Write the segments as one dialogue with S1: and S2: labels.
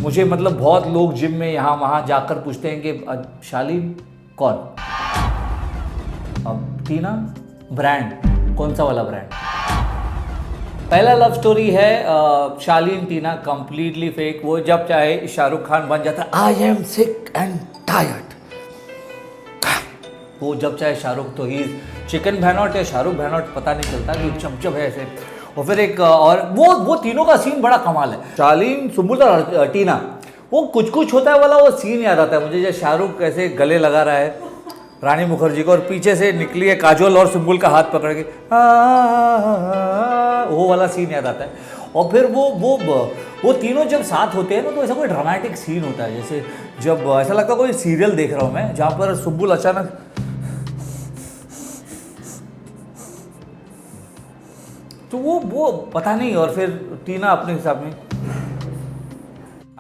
S1: मुझे मतलब बहुत लोग जिम में यहाँ वहाँ जाकर पूछते हैं कि शालीन कौन? अब टीना ब्रांड, कौन सा वाला ब्रांड? पहला लव स्टोरी है शालीन टीना, कंप्लीटली फेक। वो जब चाहे शाहरुख खान बन जाता है, I am sick and tired. वो जब चाहे शाहरुख, तो ही चिकन भैनोट या शाहरुख भैनोट पता नहीं चलता, कि चमचम है ऐसे। और फिर एक और वो तीनों का सीन बड़ा कमाल है। शालीन, सुम्बुल और टीना, वो कुछ कुछ होता है वाला वो सीन याद आता है मुझे, जब शाहरुख ऐसे गले लगा रहा है रानी मुखर्जी को और पीछे से निकली है काजोल और सुम्बुल का हाथ पकड़ के वो वाला सीन याद आता है। और फिर वो तीनों जब साथ होते हैं ना, तो ऐसा कोई ड्रामेटिक सीन होता है, जैसे जब ऐसा लगता है कोई सीरियल देख रहा हूँ मैं, जहाँ पर सुम्बुल अचानक तो वो पता नहीं, और फिर टीना अपने हिसाब में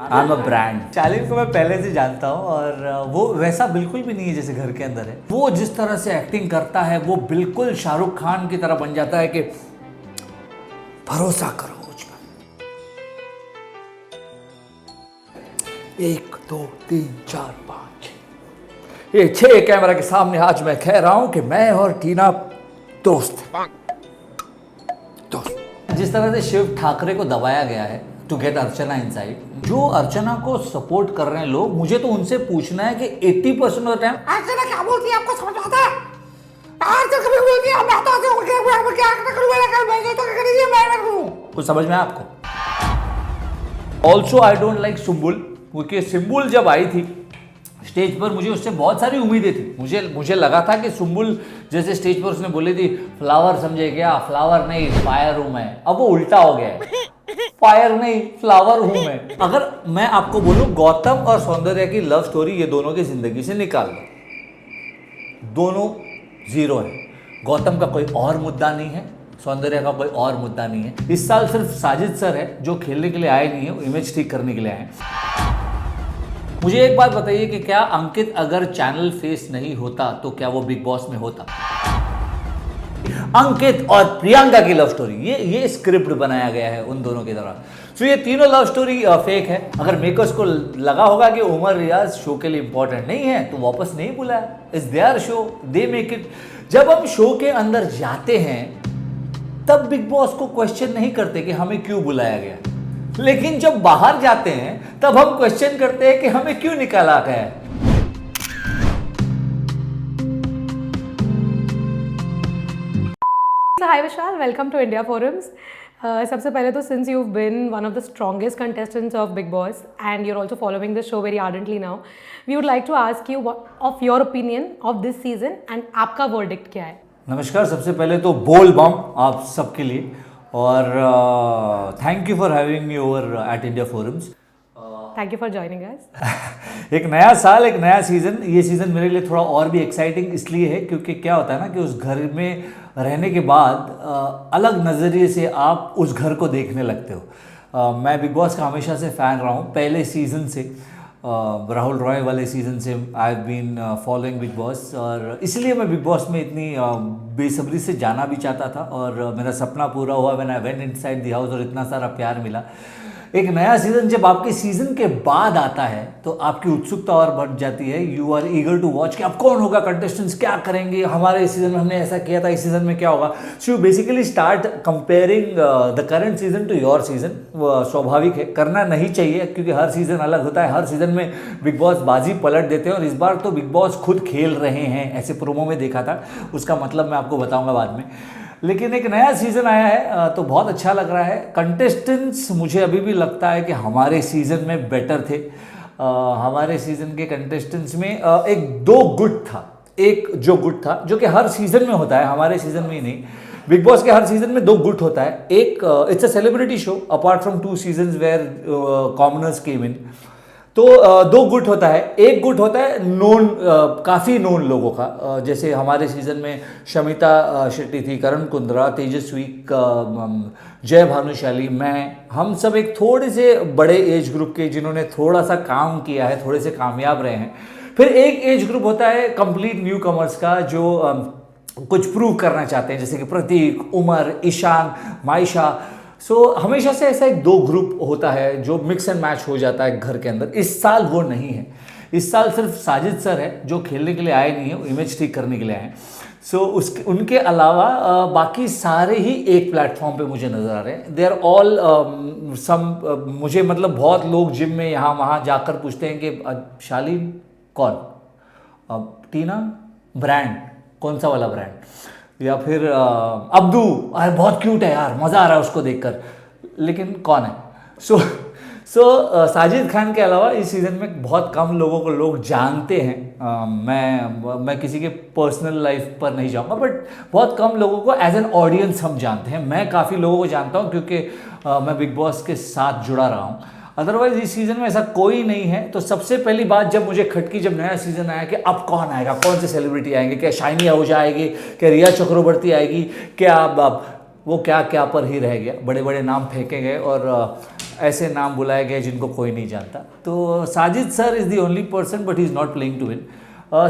S1: आई एम अ ब्रांड। शालीन को मैं पहले से जानता हूँ और वो वैसा बिल्कुल भी नहीं है जैसे घर के अंदर है। वो जिस तरह से एक्टिंग करता है वो बिल्कुल शाहरुख खान की तरह बन जाता है कि भरोसा करो मुझ पर। 1 2 3 4 5 ये 6 कैमरा के सामने आज मैं कह रहा हूं कि मैं और टीना दोस्त हैं। जिस तरह से शिव ठाकरे को दबाया गया है टू गेट अर्चना इनसाइड, जो अर्चना को सपोर्ट कर रहे हैं लोग, मुझे तो उनसे पूछना है कि 80% ऑफ द टाइम अर्चना क्या बोलती है आपको समझ आता है? अर्चना कभी बोलती है मैं तो क्या करूं? कुछ समझ में आपको? Also I don't like Sumbul, क्योंकि सुम्बुल जब आई थी स्टेज पर मुझे उससे बहुत सारी उम्मीदें थी। मुझे लगा था कि सुम्बुल जैसे स्टेज पर उसने बोली थी फ्लावर, समझे क्या? फ्लावर नहीं फायर हूं मैं। अब वो उल्टा हो गया है, फायर नहीं फ्लावर हूं मैं। अगर मैं आपको बोलूं गौतम और सौंदर्या की लव स्टोरी, ये दोनों की जिंदगी से निकाल लो, दोनों जीरो है। गौतम का कोई और मुद्दा नहीं है, सौंदर्या का कोई और मुद्दा नहीं है। इस साल सिर्फ साजिद सर है जो खेलने के लिए आए नहीं है, वो इमेज ठीक करने के लिए आए हैं। मुझे एक बात बताइए कि क्या अंकित अगर चैनल फेस नहीं होता तो क्या वो बिग बॉस में होता? अंकित और प्रियंका की लव स्टोरी, ये स्क्रिप्ट बनाया गया है उन दोनों की तरह। तो ये तीनों लव स्टोरी फेक है। अगर मेकर्स को लगा होगा कि उमर रियाज शो के लिए इंपॉर्टेंट नहीं है तो वापस नहीं बुलाया। It's their show, they make it. जब हम शो के अंदर जाते हैं तब बिग बॉस को क्वेश्चन नहीं करते कि हमें क्यों बुलाया गया, लेकिन जब बाहर जाते हैं तब हम क्वेश्चन करते हैं कि हमें क्यों निकाला गया है।
S2: Hi Vishal, welcome to India Forums. सबसे पहले तो since you've been one of the strongest contestants of Big Boss and you're also following the show very ardently now, we would like to ask you what of your opinion of this season and आपका verdict क्या है?
S1: नमस्कार, सबसे पहले तो बोल बम आप सबके लिए और thank you for having me over at India forums.
S2: Thank you for joining us.
S1: एक नया साल, एक नया सीज़न। ये सीज़न मेरे लिए थोड़ा और भी एक्साइटिंग इसलिए है क्योंकि क्या होता है ना कि उस घर में रहने के बाद अलग नज़रिए से आप उस घर को देखने लगते हो। मैं बिग बॉस का हमेशा से फ़ैन रहा हूँ, पहले सीज़न से, राहुल रॉय वाले सीज़न से I have been following Bigg Boss, और इसलिए मैं बिग बॉस में इतनी बेसब्री से जाना भी चाहता था और मेरा सपना पूरा हुआ when I went inside the house और इतना सारा प्यार मिला। एक नया सीज़न जब आपके सीज़न के बाद आता है तो आपकी उत्सुकता और बढ़ जाती है। You are eager to watch कि अब कौन होगा, कंटेस्टेंट्स क्या करेंगे, हमारे सीज़न में हमने ऐसा किया था, इस सीज़न में क्या होगा। So you basically start comparing the current season two your season. स्वाभाविक है, करना नहीं चाहिए क्योंकि हर सीज़न अलग होता है। हर सीज़न में बिग बॉस बाजी पलट देते हैं और इस बार तो बिग बॉस खुद खेल रहे हैं, ऐसे प्रोमो में देखा था। उसका मतलब मैं आपको बताऊँगा बाद में। लेकिन एक नया सीज़न आया है तो बहुत अच्छा लग रहा है। कंटेस्टेंट्स मुझे अभी भी लगता है कि हमारे सीज़न में बेटर थे। हमारे सीज़न के कंटेस्टेंट्स में एक दो गुट था, एक जो गुट था जो कि हर सीज़न में होता है, हमारे सीज़न में ही नहीं, बिग बॉस के हर सीज़न में दो गुट होता है। एक it's a celebrity show apart from 2 seasons where commoners came in. तो दो गुट होता है। एक गुट होता है नोन, काफ़ी नोन लोगों का, जैसे हमारे सीज़न में शमिता शेट्टी थी, करण कुंद्रा, तेजस्वी, जय भानुशाली, मैं, हम सब एक थोड़े से बड़े एज ग्रुप के जिन्होंने थोड़ा सा काम किया है, थोड़े से कामयाब रहे हैं। फिर एक एज ग्रुप होता है कंप्लीट न्यू कमर्स का जो कुछ प्रूव करना चाहते हैं, जैसे कि प्रतीक, उमर, ईशान, मायशा। सो हमेशा से ऐसा एक दो ग्रुप होता है जो मिक्स एंड मैच हो जाता है घर के अंदर। इस साल वो नहीं है। इस साल सिर्फ साजिद सर है जो खेलने के लिए आए नहीं है, इमेज ठीक करने के लिए आए हैं। सो उसके उनके अलावा बाकी सारे ही एक प्लेटफॉर्म पे मुझे नज़र आ रहे हैं। दे आर ऑल सम मुझे मतलब बहुत लोग जिम में यहाँ वहाँ जाकर पूछते हैं कि शालीन कौन, टीना ब्रांड कौन सा वाला ब्रांड, या फिर अब्दू अरे बहुत क्यूट है यार, मज़ा आ रहा है उसको देखकर, लेकिन कौन है। सो साजिद खान के अलावा इस सीज़न में बहुत कम लोगों को लोग जानते हैं। मैं किसी के पर्सनल लाइफ पर नहीं जाऊंगा, बट बहुत कम लोगों को एज एन ऑडियंस हम जानते हैं। मैं काफ़ी लोगों को जानता हूं क्योंकि मैं बिग बॉस के साथ जुड़ा रहा हूं। अदरवाइज इस सीज़न में ऐसा कोई नहीं है। तो सबसे पहली बात जब मुझे खटकी, जब नया सीज़न आया कि अब कौन आएगा, कौन से सेलिब्रिटी आएंगे, क्या शाइनी आहूजा आएगी, क्या रिया चक्रवर्ती आएगी, क्या वो क्या पर ही रह गया, बड़े बड़े नाम फेंके गए और ऐसे नाम बुलाए गए जिनको कोई नहीं जानता। तो Sajid sir is the only person, but he is not playing to win.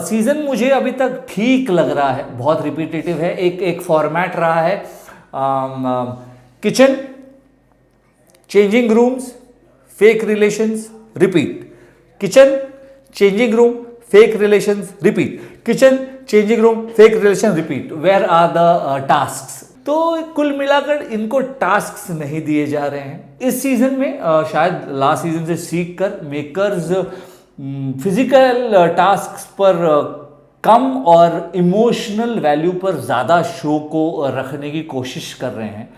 S1: Season मुझे अभी तक ठीक लग रहा है, बहुत रिपीटेटिव है। एक फॉर्मेट रहा है, kitchen, changing rooms, fake relations, repeat, kitchen, changing room, fake relations, repeat, kitchen, changing room, fake relation, repeat. Where are the tasks? तो कुल मिलाकर इनको टास्क्स नहीं दिए जा रहे हैं इस सीजन में। शायद लास्ट सीजन से सीख कर मेकर्स फिजिकल टास्क्स पर कम और इमोशनल वैल्यू पर ज़्यादा शो को रखने की कोशिश कर रहे हैं।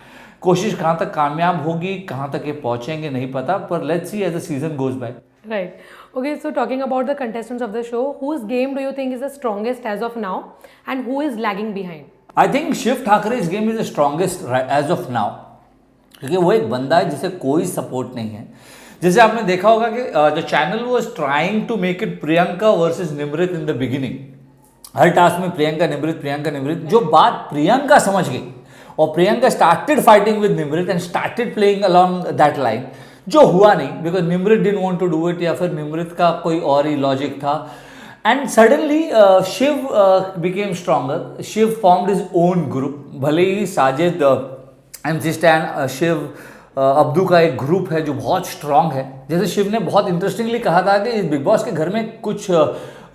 S1: कोशिश कहाँ तक कामयाब होगी, कहाँ तक ये पहुँचेंगे नहीं पता, पर let's see as the season goes by.
S2: Right. Okay, so talking about the contestants of the show, whose game do you think is the strongest as of now and who is lagging behind?
S1: I think Shiv Thackeray game is the strongest as of now, क्योंकि वो एक बंदा है जिसे कोई support नहीं है। जैसे आपने देखा होगा कि the channel was trying to make it Priyanka versus Nimrit in the beginning. हर टास्क में प्रियंका निमृत, जो बात प्रियंका समझ गई और Priyanka started fighting with Nimrit and started playing along that line, जो हुआ नहीं because Nimrit didn't want to do it, या फिर निमृत का कोई और ही लॉजिक था। And suddenly Shiv became stronger. Shiv formed his own group. भले ही साजिद, MC Stan, शिव, अब्दू का एक ग्रुप है जो बहुत स्ट्रांग है। जैसे शिव ने बहुत इंटरेस्टिंगली कहा था कि इस बिग बॉस के घर में कुछ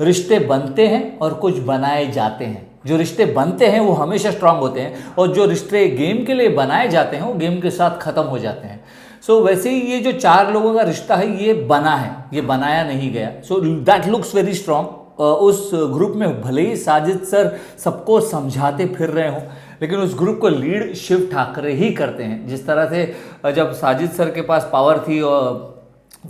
S1: रिश्ते बनते हैं और कुछ बनाए जाते हैं। जो रिश्ते बनते हैं वो हमेशा स्ट्रांग होते हैं और जो रिश्ते गेम के लिए बनाए जाते हैं वो गेम के साथ ख़त्म हो जाते हैं। सो वैसे ही ये जो चार लोगों का रिश्ता है ये बना है, ये बनाया नहीं गया। So that looks very strong. उस ग्रुप में भले ही साजिद सर सबको समझाते फिर रहे हों, लेकिन उस ग्रुप को लीड शिव ठाकरे ही करते हैं। जिस तरह से जब साजिद सर के पास पावर थी और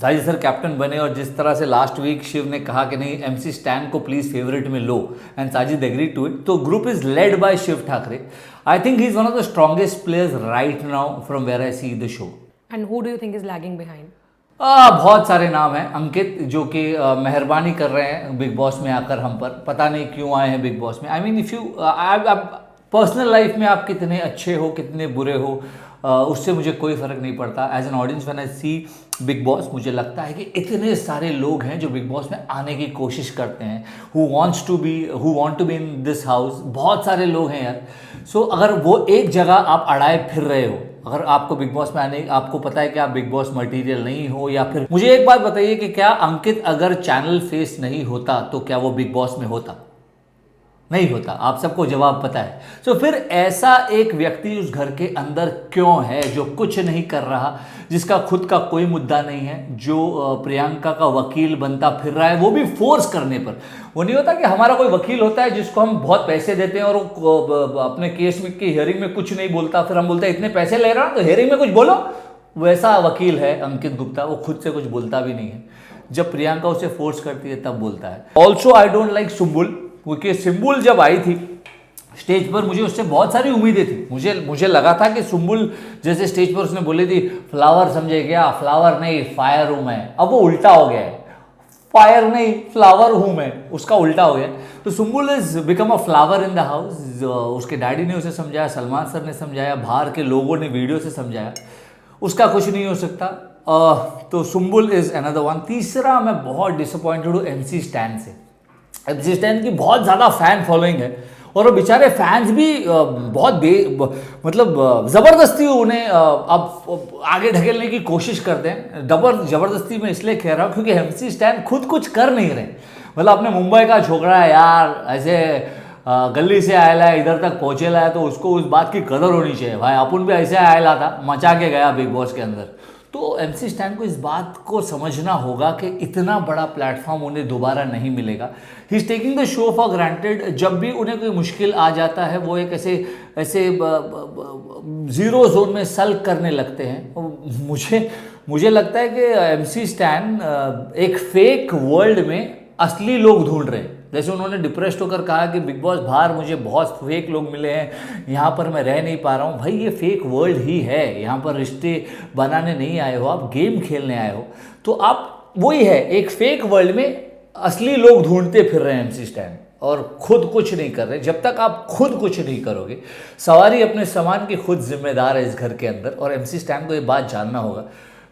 S1: साजिद सर कैप्टन बने, और जिस तरह से लास्ट वीक शिव ने कहा कि नहीं MC स्टैन को प्लीज़ फेवरेट में लो and Sajid agree to it, तो group is led by Shiv Thakare. I think he is one of the strongest players right now from where I see the show.
S2: And who do you think is lagging behind?
S1: बहुत सारे नाम हैं। अंकित जो कि मेहरबानी कर रहे हैं बिग बॉस में आकर हम पर, पता नहीं क्यों आए हैं बिग बॉस में। I mean if you personal life में आप कितने अच्छे हो कितने बुरे हो उससे मुझे कोई फ़र्क नहीं पड़ता। As an audience when I see Bigg Boss, मुझे लगता है कि इतने सारे लोग हैं जो बिग बॉस में आने की कोशिश करते हैं, who want to be in this house. बहुत सारे लोग हैं यार। सो अगर वो एक जगह आप अड़ाए फिर रहे हो, अगर आपको बिग बॉस में आने, आपको पता है कि आप बिग बॉस मटेरियल नहीं हो, या फिर मुझे एक बात बताइए कि क्या अंकित अगर चैनल फेस नहीं होता तो क्या वो बिग बॉस में होता? नहीं होता। आप सबको जवाब पता है। तो फिर ऐसा एक व्यक्ति उस घर के अंदर क्यों है जो कुछ नहीं कर रहा, जिसका खुद का कोई मुद्दा नहीं है, जो प्रियंका का वकील बनता फिर रहा है, वो भी फोर्स करने पर। वो नहीं होता कि हमारा कोई वकील होता है जिसको हम बहुत पैसे देते हैं और वो अपने केस में की हियरिंग में कुछ नहीं बोलता, फिर हम बोलते हैं इतने पैसे ले रहा तो हियरिंग में कुछ बोलो। वैसा वकील है अंकित गुप्ता, वो खुद से कुछ बोलता भी नहीं है। जब प्रियंका उसे फोर्स करती है तब बोलता है। Also I don't like Sumbul, क्योंकि सुम्बुल जब आई थी स्टेज पर मुझे उससे बहुत सारी उम्मीदें थी। मुझे लगा था कि सुम्बुल जैसे स्टेज पर उसने बोली थी फ्लावर, समझे क्या, फ्लावर नहीं फायर हूँ मैं। अब वो उल्टा हो गया है, फायर नहीं फ्लावर हूँ मैं, उसका उल्टा हो गया। तो Sumbul is become a flower in the house. उसके डैडी ने उसे समझाया, सलमान सर ने समझाया, बाहर के लोगों ने वीडियो से समझाया, उसका कुछ नहीं हो सकता। तो सुम्बुल इज अनदर वन। तीसरा मैं बहुत डिसअपॉइंटेड हूँ MC स्टैन से। MC स्टैन की बहुत ज़्यादा फैन फॉलोइंग है और वो बेचारे फैंस भी बहुत मतलब ज़बरदस्ती उन्हें अब आगे ढकेलने की कोशिश करते हैं। ज़बरदस्ती में इसलिए कह रहा हूँ क्योंकि MC स्टैन खुद कुछ कर नहीं रहे। मतलब अपने मुंबई का छोकरा है यार, ऐसे गली से आयला है, इधर तक पहुँचेला है, तो उसको उस बात की कदर होनी चाहिए। भाई अपन भी ऐसे आयला था, मचा के गया बिग बॉस के अंदर। तो MC स्टैन को इस बात को समझना होगा कि इतना बड़ा प्लेटफॉर्म उन्हें दोबारा नहीं मिलेगा। He is taking the show for granted. जब भी उन्हें कोई मुश्किल आ जाता है वो एक ऐसे ज़ीरो जोन में सल्क करने लगते हैं। मुझे लगता है कि MC स्टैन एक फेक वर्ल्ड में असली लोग ढूंढ रहे हैं। जैसे उन्होंने डिप्रेस्ड होकर कहा कि बिग बॉस बाहर मुझे बहुत फेक लोग मिले हैं, यहाँ पर मैं रह नहीं पा रहा हूँ। भाई ये फेक वर्ल्ड ही है, यहाँ पर रिश्ते बनाने नहीं आए हो, आप गेम खेलने आए हो। तो आप वही है, एक फेक वर्ल्ड में असली लोग ढूंढते फिर रहे हैं MC स्टैन, और खुद कुछ नहीं कर रहे। जब तक आप खुद कुछ नहीं करोगे, सवारी अपने सामान की खुद जिम्मेदार है इस घर के अंदर, और MC स्टैन को ये बात जानना होगा।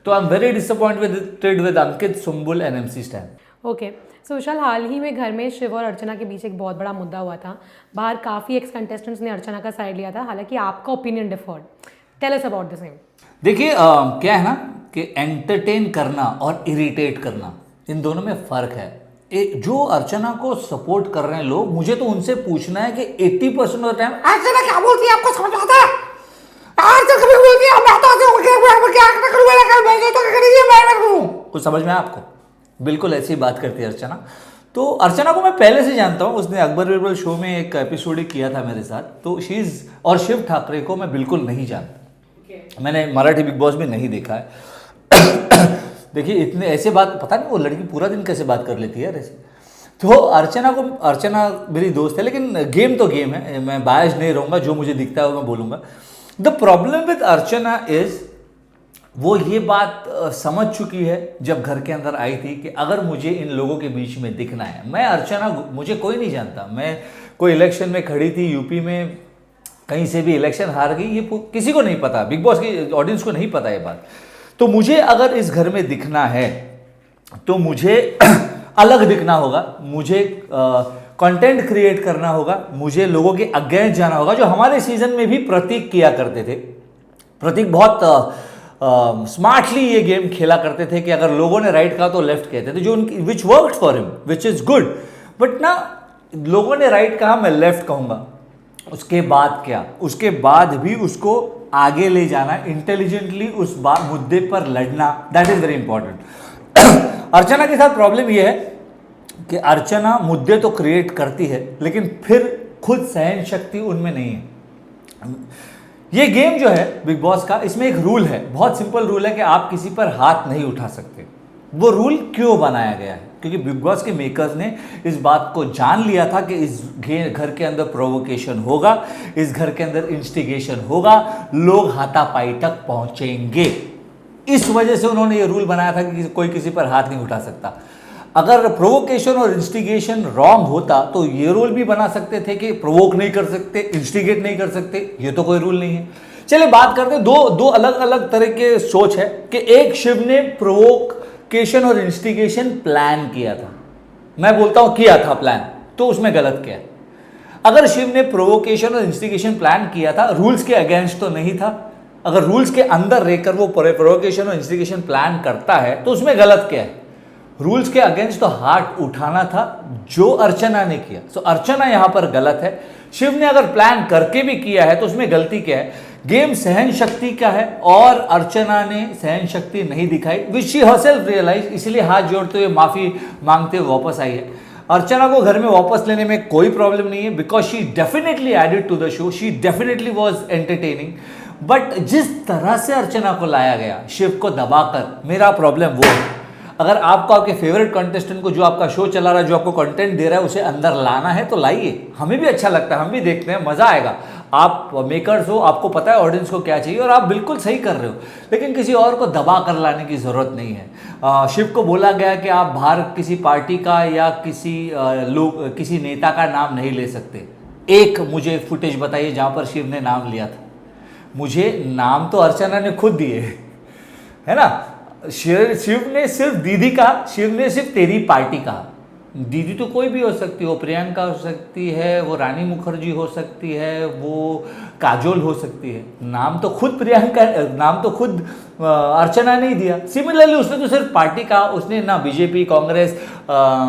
S1: तो I am very disappointed with Ankit, Sumbul and MC Stan.
S2: Okay, so Vishal, हाल ही में घर में शिव और अर्चना के बीच एक बहुत बड़ा मुद्दा हुआ था। बाहर काफ़ी एक्स कंटेस्टेंट्स ने अर्चना का साइड लिया था, हालांकि आपका opinion differed. Tell us about the same.
S1: देखिए क्या है ना कि एंटरटेन करना और इरिटेट करना, इन दोनों में फ़र्क है। जो अर्चना को सपोर्ट कर रहे हैं लोग, मुझे तो उनसे पूछना है कि 80% ऑफ द टाइम अर्चना क्या बोलती है आपको समझ आता है? कभी बोलती है मैं तो कुछ समझ में आपको? बिल्कुल ऐसी बात करती है अर्चना। तो अर्चना को मैं पहले से जानता हूँ, उसने अकबर बिरबल शो में एक एपिसोड ही किया था मेरे साथ। तो और शिव ठाकरे को मैं बिल्कुल नहीं जानता। मैंने मराठी बिग बॉस भी नहीं देखा है। देखिए इतने ऐसे बात, पता नहीं वो लड़की पूरा दिन कैसे बात कर लेती है यार ऐसे। तो अर्चना मेरी दोस्त है, लेकिन गेम तो गेम है, मैं बायस नहीं रहूँगा, जो मुझे दिखता है वो मैं बोलूँगा। The problem with Archana is वो ये बात समझ चुकी है जब घर के अंदर आई थी कि अगर मुझे इन लोगों के बीच में दिखना है, मुझे कोई नहीं जानता, मैं कोई इलेक्शन में खड़ी थी यूपी में, कहीं से भी इलेक्शन हार गई, ये किसी को नहीं पता, बिग बॉस की ऑडियंस को नहीं पता ये बात। तो मुझे अगर इस घर में दिखना है तो मुझे अलग दिखना होगा, मुझे कंटेंट क्रिएट करना होगा, मुझे लोगों के अगेंस्ट जाना होगा, जो हमारे सीजन में भी प्रतीक किया करते थे। प्रतीक बहुत स्मार्टली ये गेम खेला करते थे कि अगर लोगों ने राइट कहा तो लेफ्ट कहते थे, जो उनकी which worked for him, which is good. But ना, लोगों ने राइट कहा मैं लेफ्ट कहूंगा, उसके बाद क्या, उसके बाद भी उसको आगे ले जाना, इंटेलिजेंटली उस मुद्दे पर लड़ना, दैट इज वेरी इंपॉर्टेंट। अर्चना के साथ प्रॉब्लम यह है कि अर्चना मुद्दे तो क्रिएट करती है, लेकिन फिर खुद सहन शक्ति उनमें नहीं है। ये गेम जो है बिग बॉस का, इसमें एक रूल है, बहुत सिंपल रूल है कि आप किसी पर हाथ नहीं उठा सकते। वो रूल क्यों बनाया गया है? क्योंकि बिग बॉस के मेकर्स ने इस बात को जान लिया था कि इस घर के अंदर प्रोवोकेशन होगा, इस घर के अंदर इंस्टिगेशन होगा, लोग हाथापाई तक पहुंचेंगे। इस वजह से उन्होंने ये रूल बनाया था कि कोई किसी पर हाथ नहीं उठा सकता। अगर प्रोवोकेशन और इंस्टिगेशन रॉन्ग होता तो ये रूल भी बना सकते थे कि प्रोवोक नहीं कर सकते, इंस्टिगेट नहीं कर सकते, ये तो कोई रूल नहीं है। चलिए बात करते हैं, दो अलग अलग तरह के सोच है कि एक, शिव ने प्रोवोकेशन और इंस्टिगेशन प्लान किया था, मैं बोलता हूं किया था प्लान, तो उसमें गलत क्या है? अगर शिव ने प्रोवोकेशन और इंस्टिगेशन प्लान किया था, रूल्स के अगेंस्ट तो नहीं था। अगर रूल्स के अंदर रहकर वो प्रोवोकेशन और इंस्टिगेशन प्लान करता है तो उसमें गलत क्या है? रूल्स के अगेंस्ट तो हाथ उठाना था, जो अर्चना ने किया। सो अर्चना यहां पर गलत है। शिव ने अगर प्लान करके भी किया है तो उसमें गलती क्या है? गेम सहन शक्ति का है, और अर्चना ने सहन शक्ति नहीं दिखाई, विच शी हरसेल्फ रियलाइज, इसलिए हाथ जोड़ते हुए माफी मांगते हुए वापस आई है। अर्चना को घर में वापस लेने में कोई प्रॉब्लम नहीं है, because she definitely added to the show, she definitely was entertaining. But जिस तरह से अर्चना को लाया गया शिव को दबाकर, मेरा प्रॉब्लम वो है। अगर आपको आपके फेवरेट कंटेस्टेंट को, जो आपका शो चला रहा है, जो आपको कंटेंट दे रहा है, उसे अंदर लाना है तो लाइए, हमें भी अच्छा लगता है, हम भी देखते हैं, मज़ा आएगा। आप मेकर्स हो, आपको पता है ऑडियंस को क्या चाहिए, और आप बिल्कुल सही कर रहे हो, लेकिन किसी और को दबा कर लाने की ज़रूरत नहीं है। शिव को बोला गया कि आप बाहर किसी पार्टी का या किसी नेता का नाम नहीं ले सकते। एक मुझे फुटेज बताइए जहाँ पर शिव ने नाम लिया था। मुझे नाम तो अर्चना ने खुद दिए, है ना। शिव ने सिर्फ दीदी कहा, शिव ने सिर्फ तेरी पार्टी कहा, दीदी तो कोई भी हो सकती है, वो प्रियंका हो सकती है, वो रानी मुखर्जी हो सकती है, वो काजोल हो सकती है। नाम तो खुद प्रियंका, नाम तो खुद अर्चना नहीं दिया। सिमिलरली उसने तो सिर्फ पार्टी का, उसने ना बीजेपी, कांग्रेस,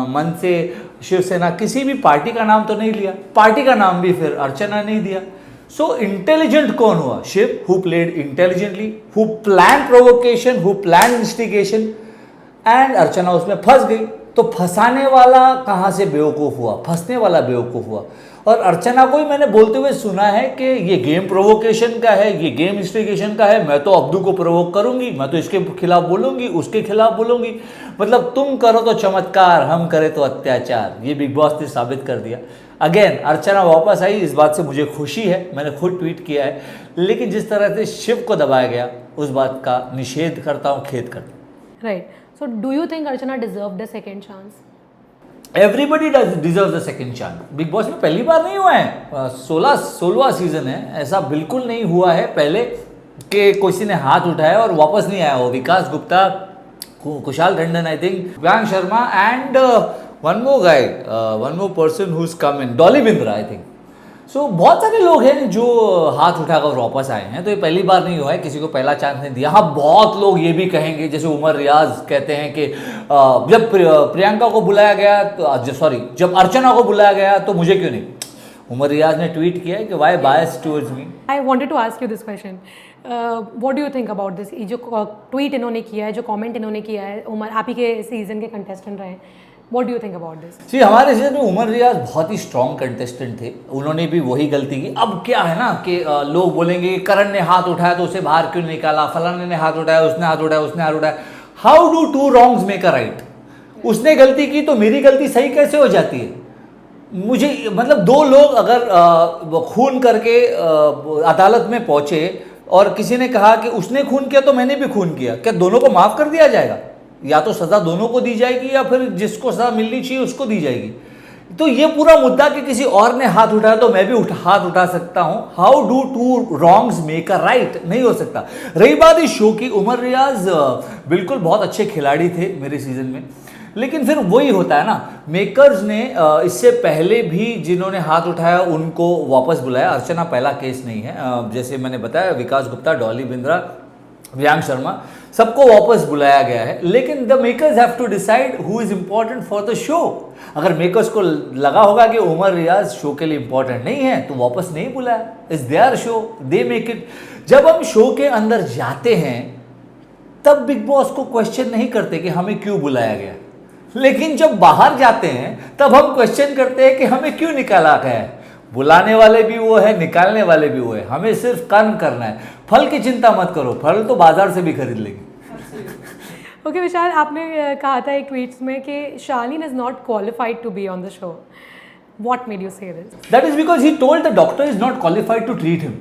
S1: मन से, शिवसेना, किसी भी पार्टी का नाम तो नहीं लिया। पार्टी का नाम भी फिर अर्चना नहीं दिया। सो इंटेलिजेंट कौन हुआ? Shiv, who played intelligently, who plan provocation, who plan instigation, and Archana उसमें फंस गई। तो फंसाने वाला कहाँ से बेवकूफ़ हुआ? फंसने वाला बेवकूफ़ हुआ। और अर्चना को ही मैंने बोलते हुए सुना है कि ये गेम प्रोवोकेशन का है, ये गेम इंस्टिगेशन का है, मैं तो अब्दू को प्रोवोक करूंगी, मैं तो इसके खिलाफ बोलूंगी, उसके खिलाफ बोलूंगी। मतलब तुम करो तो चमत्कार, हम करें तो अत्याचार। ये बिग बॉस ने साबित कर दिया। अगेन अर्चना वापस आई, इस बात से मुझे खुशी है, मैंने खुद ट्वीट किया है। लेकिन जिस तरह से शिव को दबाया गया, उस बात का निषेध करता हूँ, खेद करता हूँ।
S2: Right, so do you think Archana deserved a second chance?
S1: Everybody deserve the second chance. Big boss में पहली बार नहीं हुआ है, 16वां सीजन है, ऐसा बिल्कुल नहीं हुआ है पहले कि किसी ने हाथ उठाया और वापस नहीं आया हो। Vikas Gupta, Kushal Tandon, I think Priyank Sharma, and one more person who is come in, Dolly Bindra, I think. So बहुत सारे लोग हैं जो हाथ उठाकर वापस आए हैं, तो ये पहली बार नहीं हुआ है, किसी को पहला चांस नहीं दिया। हाँ, बहुत लोग ये भी कहेंगे, जैसे उमर रियाज कहते हैं कि जब प्रियंका को बुलाया गया तो जब अर्चना को बुलाया गया तो मुझे क्यों नहीं? उमर रियाज ने ट्वीट किया है कि why bias towards me.
S2: I wanted to ask you this question, what do you think about this? जो ट्वीट इन्होंने किया है, जो कमेंट इन्होंने किया है, उमर आप ही के सीजन के कंटेस्टेंट रहे, What do you think about this?
S1: जी, हमारे सीजन में उमर रियाज बहुत ही स्ट्रॉन्ग कंटेस्टेंट थे, उन्होंने भी वही गलती की। अब क्या है ना कि लोग बोलेंगे करण ने हाथ उठाया तो उसे बाहर क्यों निकाला, फलाने ने हाथ उठाया, उसने हाथ उठाया, उसने हाथ उठाया। How do two wrongs make a right? उसने गलती की तो मेरी गलती सही कैसे हो जाती है? मुझे मतलब दो लोग अगर खून करके अदालत में पहुंचे और किसी ने कहा कि उसने खून किया तो मैंने भी खून किया, क्या दोनों को माफ कर दिया जाएगा? या तो सजा दोनों को दी जाएगी या फिर जिसको सजा मिलनी चाहिए उसको दी जाएगी। तो ये पूरा मुद्दा कि किसी और ने हाथ उठाया तो मैं भी हाथ उठा सकता हूं, how do two wrongs make a right? नहीं हो सकता। रही बात इस शो की, उमर रियाज बिल्कुल बहुत अच्छे खिलाड़ी थे मेरे सीजन में, लेकिन फिर वही होता है ना, मेकर्स ने इससे पहले भी जिन्होंने हाथ उठाया उनको वापस बुलाया। अर्चना पहला केस नहीं है, जैसे मैंने बताया, विकास गुप्ता, डॉली बिंद्रा, प्रियांक शर्मा, सबको वापस बुलाया गया है। लेकिन the makers have to decide who is important for the show. अगर मेकर्स को लगा होगा कि उमर रियाज शो के लिए इंपॉर्टेंट नहीं है तो वापस नहीं बुलाया। Is their show, they make it. जब हम शो के अंदर जाते हैं तब बिग बॉस को क्वेश्चन नहीं करते कि हमें क्यों बुलाया गया, लेकिन जब बाहर जाते हैं तब हम क्वेश्चन करते हैं कि हमें क्यों निकाला गया है। बुलाने वाले भी वो है, निकालने वाले भी वो है, हमें सिर्फ कर्म करना है। फल की चिंता मत करो, फल तो बाजार से भी खरीद लेंगे।
S2: ओके विशाल, आपने कहा था एक ट्वीट्स में कि Shalin is not qualified to be on the show. What made you say this?
S1: That is because he told the doctor is not qualified to treat him.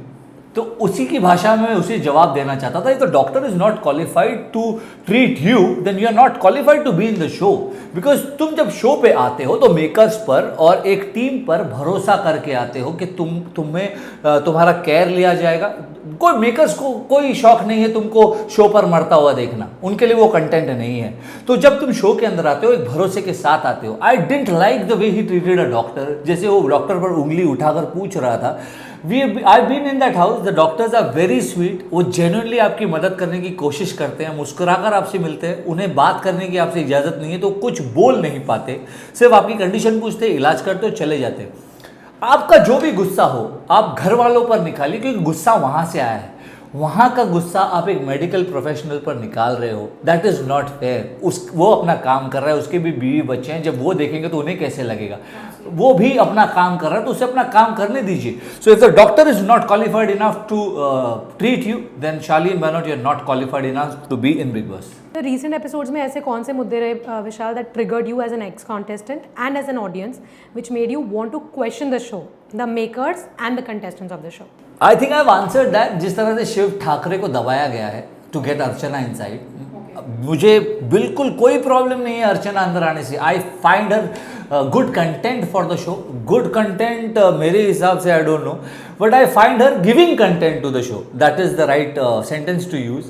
S1: तो उसी की भाषा में उसे जवाब देना चाहता था, तो doctor is not qualified to treat you, then you are not qualified to be in the show. Because तुम जब शो पे आते हो तो मेकर्स पर और एक टीम पर भरोसा करके आते हो कि तुम्हारा केयर लिया जाएगा। कोई मेकर्स को कोई शौक नहीं है तुमको शो पर मरता हुआ देखना, उनके लिए वो कंटेंट नहीं है। तो जब तुम शो के अंदर आते हो एक भरोसे के साथ आते हो। I didn't like the way he treated a doctor, जैसे वो डॉक्टर पर उंगली उठाकर पूछ रहा था। I've been in that house, the doctors are very sweet, वो genuinely आपकी मदद करने की कोशिश करते हैं, मुस्कुराकर आपसे मिलते हैं, उन्हें बात करने की आपसे इजाज़त नहीं है तो कुछ बोल नहीं पाते, सिर्फ आपकी कंडीशन पूछते, इलाज करते हो, चले जाते। आपका जो भी गुस्सा हो आप घर वालों पर निकालिए, क्योंकि गुस्सा वहाँ से आया है। वहाँ का गुस्सा आप एक मेडिकल प्रोफेशनल पर निकाल रहे हो, दैट इज़ नॉट फेयर। वो अपना काम कर रहा है, उसके भी बीवी बच्चे हैं, जब वो देखेंगे तो उन्हें कैसे लगेगा? वो भी अपना काम कर रहा है तो उसे अपना काम करने दीजिए। So if the doctor is not qualified enough to treat you, then Shalin Banerjee you are not qualified enough to be in Bigg Boss.
S2: Recent episodes में ऐसे कौन से मुद्दे रहे Vishal that triggered you as an ex contestant and as an audience which made you want to question the show, the makers and the contestants of the show?
S1: I think I have answered that. जिस तरह से शिव ठाकरे को दबाया गया है to get Archana inside, मुझे बिल्कुल कोई प्रॉब्लम नहीं है अर्चना अंदर आने से। I find her good content for the show. Good content मेरे हिसाब से I don't know, but I find her giving content to the show, that is the right sentence to use.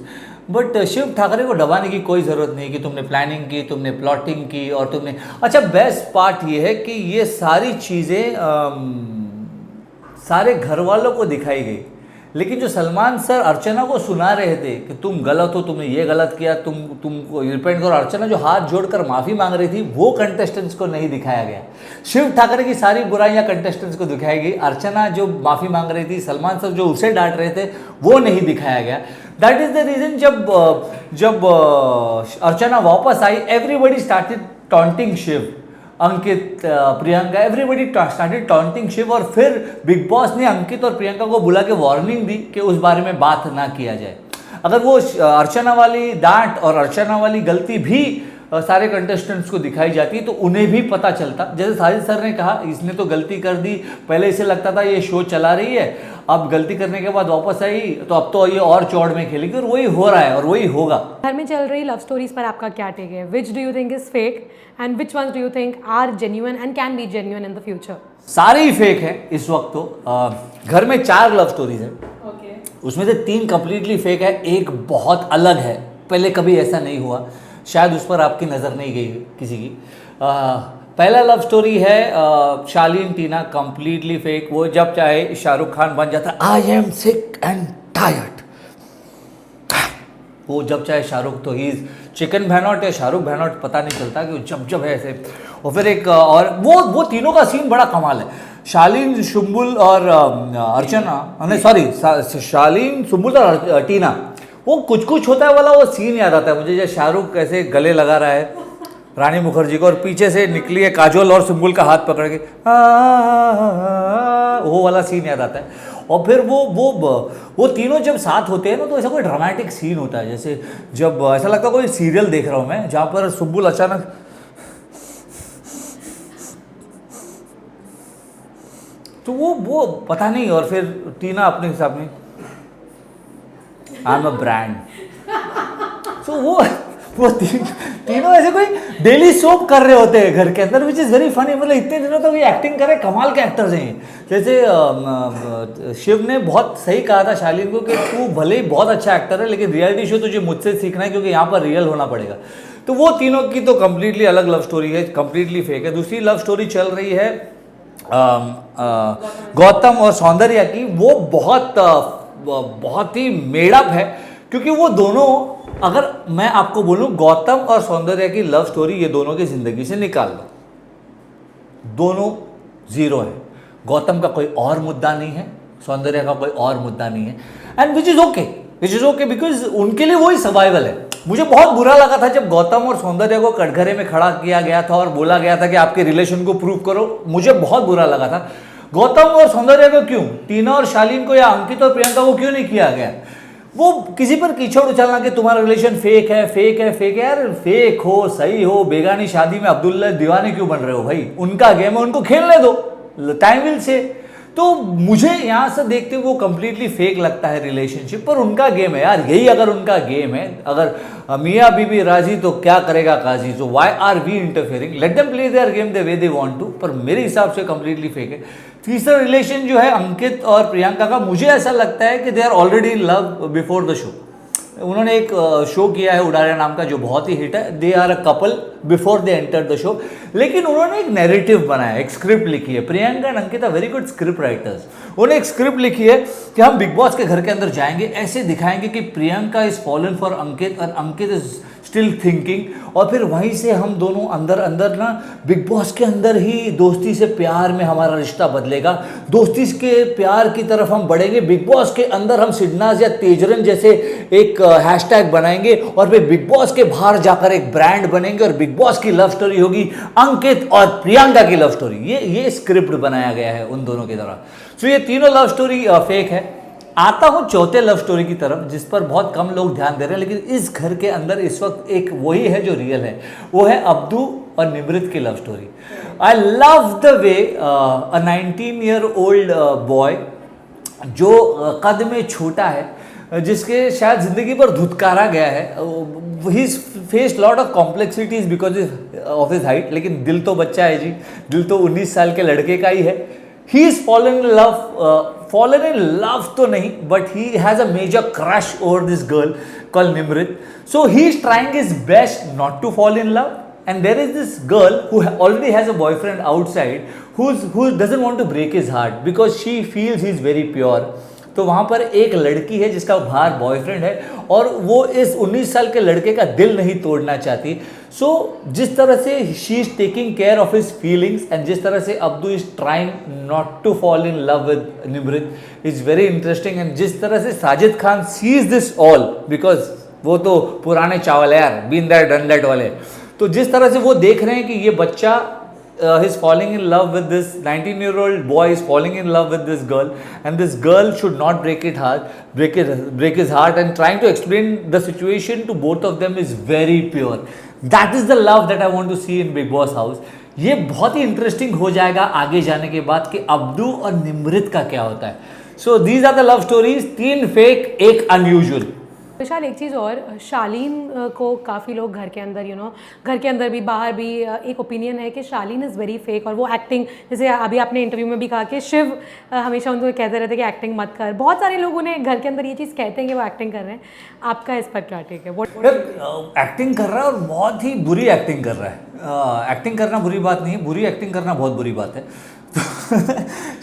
S1: But Shiv Thackeray को दबाने की कोई ज़रूरत नहीं कि तुमने प्लानिंग की, तुमने प्लॉटिंग की और तुमने, अच्छा बेस्ट पार्ट ये है कि ये सारी चीज़ें सारे घर वालों को दिखाई गई, लेकिन जो सलमान सर अर्चना को सुना रहे थे कि तुम गलत हो, तुमने ये गलत किया, तुमको रिपेंट करो, अर्चना जो हाथ जोड़कर माफ़ी मांग रही थी वो कंटेस्टेंट्स को नहीं दिखाया गया। शिव ठाकरे की सारी बुराइयां कंटेस्टेंट्स को दिखाई गई, अर्चना जो माफ़ी मांग रही थी, सलमान सर जो उसे डांट रहे थे वो नहीं दिखाया गया। दैट इज़ द रीज़न जब अर्चना वापस आई, everybody started taunting Shiv, Ankit, Priyanka, everybody started taunting Shiv. और फिर बिग बॉस ने अंकित और प्रियंका को बुला के वार्निंग दी कि उस बारे में बात ना किया जाए। अगर वो अर्चना वाली डांट और अर्चना वाली गलती भी सारे कंटेस्टेंट्स को दिखाई जाती तो उन्हें भी पता चलता। जैसे साजिद सर ने कहा, इसने तो गलती कर दी, पहले इसे लगता था ये शो चला रही है, अब गलती करने के बाद वापस आई तो अब तो ये और चौड़ में खेलेगी, और वही हो रहा है और वही होगा।
S2: घर में चल रही लव स्टोरीज पर आपका क्या टेक है? Which do you think is fake and which ones do you think are genuine and can be genuine in the future?
S1: सारी ही फेक है इस वक्त तो। घर में 4 लव स्टोरीज है, उसमें से 3 कंप्लीटली फेक है, एक बहुत अलग है, पहले कभी ऐसा नहीं हुआ, शायद उस पर आपकी नज़र नहीं गई किसी की। पहला लव स्टोरी है शालीन टीना, कंप्लीटली फेक। वो जब चाहे शाहरुख खान बन जाता, I am sick and tired, वो जब चाहे शाहरुख, तो ही चिकन भैनॉट या शाहरुख भैनॉट पता नहीं चलता कि जब है ऐसे। और फिर एक और वो तीनों का सीन बड़ा कमाल है, शालीन, सुम्बुल और अर्चना, नहीं सॉरी, शालीन, सुम्बुल और टीना, वो कुछ होता है वाला वो सीन याद आता है मुझे, जब शाहरुख ऐसे गले लगा रहा है रानी मुखर्जी को और पीछे से निकली है काजोल और सुम्बुल का हाथ पकड़ के वो वाला सीन याद आता है। और फिर वो तीनों जब साथ होते हैं ना तो ऐसा कोई ड्रामेटिक सीन होता है, जैसे जब ऐसा लगता है कोई सीरियल देख रहा हूँ मैं, जहाँ पर सुम्बुल अचानक तो वो पता नहीं, और फिर टीना अपने हिसाब में आई एम अ ब्रांड। सो वो तीनों ऐसे कोई डेली सोप कर रहे होते हैं घर के अंदर, विच इज़ वेरी फनी। मतलब इतने दिनों तक ये एक्टिंग करे, कमाल के एक्टर्स हैं। जैसे शिव ने बहुत सही कहा था शालीन को कि तू भले ही बहुत अच्छा एक्टर है, लेकिन रियलिटी शो तुझे मुझसे सीखना है, क्योंकि यहाँ पर रियल होना पड़ेगा। तो वो तीनों की तो कंप्लीटली अलग लव स्टोरी है, कंप्लीटली फेक है। दूसरी लव स्टोरी चल रही है गौतम और सौंदर्या की, वो बहुत ही मेडअप है, क्योंकि वो दोनों, अगर मैं आपको बोलूं गौतम और सौंदर्या की लव स्टोरी, ये दोनों की जिंदगी से निकाल लो, दोनों जीरो है। गौतम का कोई और मुद्दा नहीं है, सौंदर्या का कोई और मुद्दा नहीं है, and which is okay because उनके लिए वही सर्वाइवल है। मुझे बहुत बुरा लगा था जब गौतम और सौंदर्या को कटघरे में खड़ा किया गया था और बोला गया था कि आपके रिलेशन को प्रूव करो। मुझे बहुत बुरा लगा था। गौतम और सौंदर्या को क्यों, टीना और शालीन को या अंकित और प्रियंका को क्यों नहीं किया गया? वो किसी पर कीचड़ उछलना कि तुम्हारा रिलेशन फेक है यार, फेक हो सही हो, बेगानी शादी में अब्दुल्ला दीवाने क्यों बन रहे हो भाई? उनका गेम है, उनको खेलने दो, टाइम विल से। तो मुझे यहाँ से देखते हुए वो कंप्लीटली फेक लगता है रिलेशनशिप, पर उनका गेम है यार, यही अगर उनका गेम है, अगर मियाँ बीबी राजी तो क्या करेगा काजी, so why are we interfering, let them play their game the way they want to. पर मेरे हिसाब से कंप्लीटली फेक है। तीसरा रिलेशन जो है अंकित और प्रियंका का, मुझे ऐसा लगता है कि they are already in love before the show. उन्होंने एक शो किया है उड़ारिया नाम का जो बहुत ही हिट है, they are a couple before they enter the show, लेकिन उन्होंने एक नैरेटिव बनाया, एक स्क्रिप्ट लिखी है। Priyanka and Ankit are very good script writers. उन्होंने एक स्क्रिप्ट लिखी है कि हम बिग बॉस के घर के अंदर जाएंगे, ऐसे दिखाएंगे कि प्रियंका इज फॉलन फॉर अंकित और अंकित इज स्टिल थिंकिंग, और फिर वहीं से हम दोनों अंदर ना बिग बॉस के अंदर ही दोस्ती से प्यार में हमारा रिश्ता बदलेगा, दोस्ती के प्यार की तरफ हम बढ़ेंगे, बिग बॉस के अंदर हम सिडनाज या तेजरन जैसे एक हैशटैग बनाएंगे, और फिर बिग बॉस के बाहर जाकर एक ब्रांड बनेंगे, और बिग बॉस की लव स्टोरी होगी अंकित और प्रियंका की लव स्टोरी। ये स्क्रिप्ट बनाया गया है उन दोनों की तरह। सो ये तीनों लव स्टोरी फेक है। आता हूँ चौथे लव स्टोरी की तरफ, जिस पर बहुत कम लोग ध्यान दे रहे हैं, लेकिन इस घर के अंदर इस वक्त एक वही है जो रियल है, वो है अब्दू और निमृत की love story. I love the way a 19-year-old boy जो कद में छोटा है, जिसके शायद जिंदगी पर धुतकारा गया है, he face lot of complexities because of his height, लेकिन दिल तो बच्चा है जी, दिल तो 19 साल के लड़के का ही है। He is fallen in love तो नहीं, but he has a major crush over this girl call Nimrit. So he is trying his best not to fall in love, and there is this girl who already has a boyfriend outside who doesn't want to break his heart because she feels he is very pure. तो वहाँ पर एक लड़की है जिसका बाहर boyfriend है और वो इस 19 साल के लड़के का दिल नहीं तोड़ना चाहती. सो जिस तरह से she is taking care of his feelings and जिस तरह से Abdu is trying not to fall in love with Nimrit is very interesting. And जिस तरह से Sajid Khan sees this all, because वो तो पुराने चावल है यार, बीन दैट डन दैट वाले. तो जिस तरह से वो देख रहे हैं कि ये बच्चा is falling in love with this 19-year-old boy is falling in love with this girl, and this girl should not break his heart, and trying to explain the situation to both of them is very pure. That is the love that I want to see in Bigg Boss house. ये बहुत ही interesting हो जाएगा आगे जाने के बाद कि Abdu और निमृत का क्या होता है. So these are the love stories, 3 fake, 1 unusual.
S2: Vishal, एक चीज़ और, शालीन को काफ़ी लोग घर के अंदर घर के अंदर भी बाहर भी एक ओपिनियन है कि शालीन इज़ वेरी फेक, और वो एक्टिंग, जैसे अभी आपने इंटरव्यू में भी कहा कि शिव हमेशा उनको कहते रहते हैं कि एक्टिंग मत कर. बहुत सारे लोग उन्हें घर के अंदर ये चीज़ कहते हैं कि वो एक्टिंग कर रहे हैं. आपका इस पर क्या टेक है?
S1: एक्टिंग कर रहा है और बहुत ही बुरी एक्टिंग कर रहा है. एक्टिंग करना बुरी बात नहीं है, बुरी एक्टिंग करना बहुत बुरी बात है.